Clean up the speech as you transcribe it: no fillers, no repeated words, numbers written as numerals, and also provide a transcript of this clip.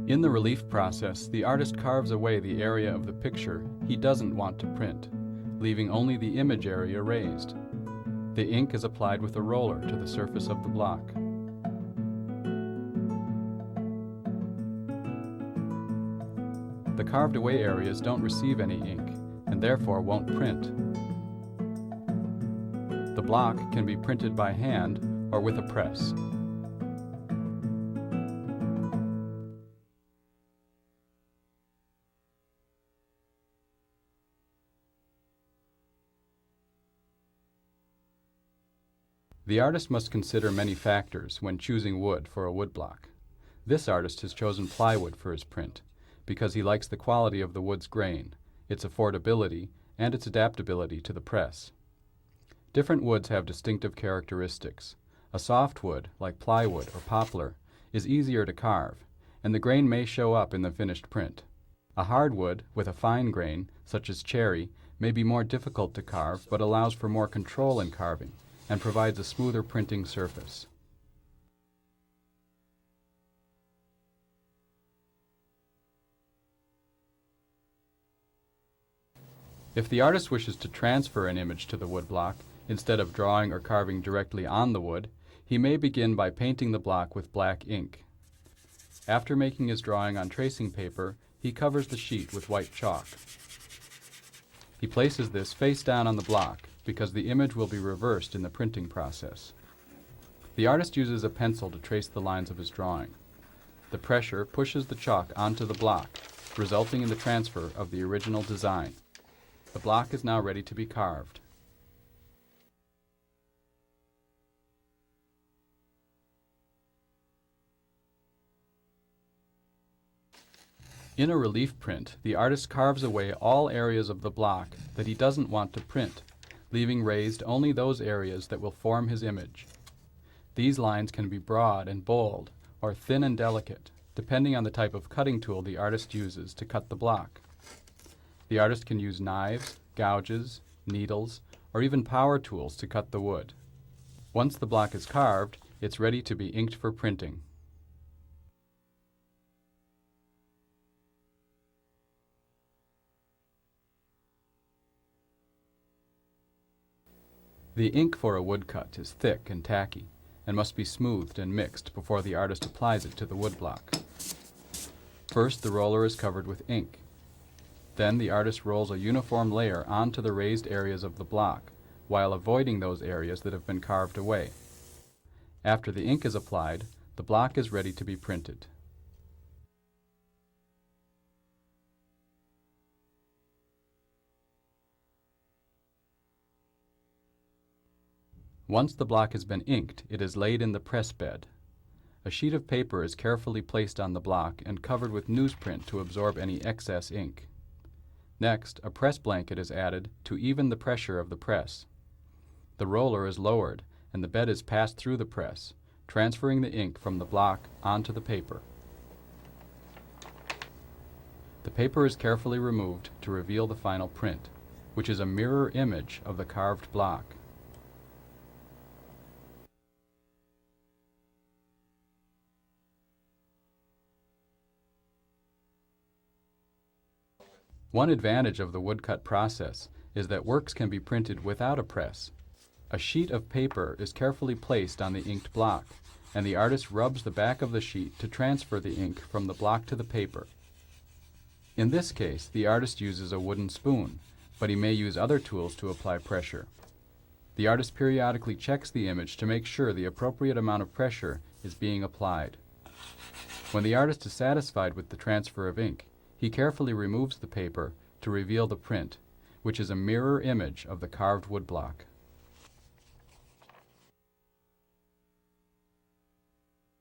In the relief process, the artist carves away the area of the picture he doesn't want to print, leaving only the image area raised. The ink is applied with a roller to the surface of the block. The carved away areas don't receive any ink, and therefore won't print. The block can be printed by hand or with a press. The artist must consider many factors when choosing wood for a woodblock. This artist has chosen plywood for his print because he likes the quality of the wood's grain, its affordability, and its adaptability to the press. Different woods have distinctive characteristics. A soft wood, like plywood or poplar, is easier to carve, and the grain may show up in the finished print. A hardwood with a fine grain, such as cherry, may be more difficult to carve but allows for more control in carving and provides a smoother printing surface. If the artist wishes to transfer an image to the woodblock, instead of drawing or carving directly on the wood, he may begin by painting the block with black ink. After making his drawing on tracing paper, he covers the sheet with white chalk. He places this face down on the block because the image will be reversed in the printing process. The artist uses a pencil to trace the lines of his drawing. The pressure pushes the chalk onto the block, resulting in the transfer of the original design. The block is now ready to be carved. In a relief print, the artist carves away all areas of the block that he doesn't want to print, leaving raised only those areas that will form his image. These lines can be broad and bold, or thin and delicate, depending on the type of cutting tool the artist uses to cut the block. The artist can use knives, gouges, needles, or even power tools to cut the wood. Once the block is carved, it's ready to be inked for printing. The ink for a woodcut is thick and tacky, and must be smoothed and mixed before the artist applies it to the woodblock. First, the roller is covered with ink. Then the artist rolls a uniform layer onto the raised areas of the block, while avoiding those areas that have been carved away. After the ink is applied, the block is ready to be printed. Once the block has been inked, it is laid in the press bed. A sheet of paper is carefully placed on the block and covered with newsprint to absorb any excess ink. Next, a press blanket is added to even the pressure of the press. The roller is lowered and the bed is passed through the press, transferring the ink from the block onto the paper. The paper is carefully removed to reveal the final print, which is a mirror image of the carved block. One advantage of the woodcut process is that works can be printed without a press. A sheet of paper is carefully placed on the inked block, and the artist rubs the back of the sheet to transfer the ink from the block to the paper. In this case, the artist uses a wooden spoon, but he may use other tools to apply pressure. The artist periodically checks the image to make sure the appropriate amount of pressure is being applied. When the artist is satisfied with the transfer of ink, he carefully removes the paper to reveal the print, which is a mirror image of the carved woodblock.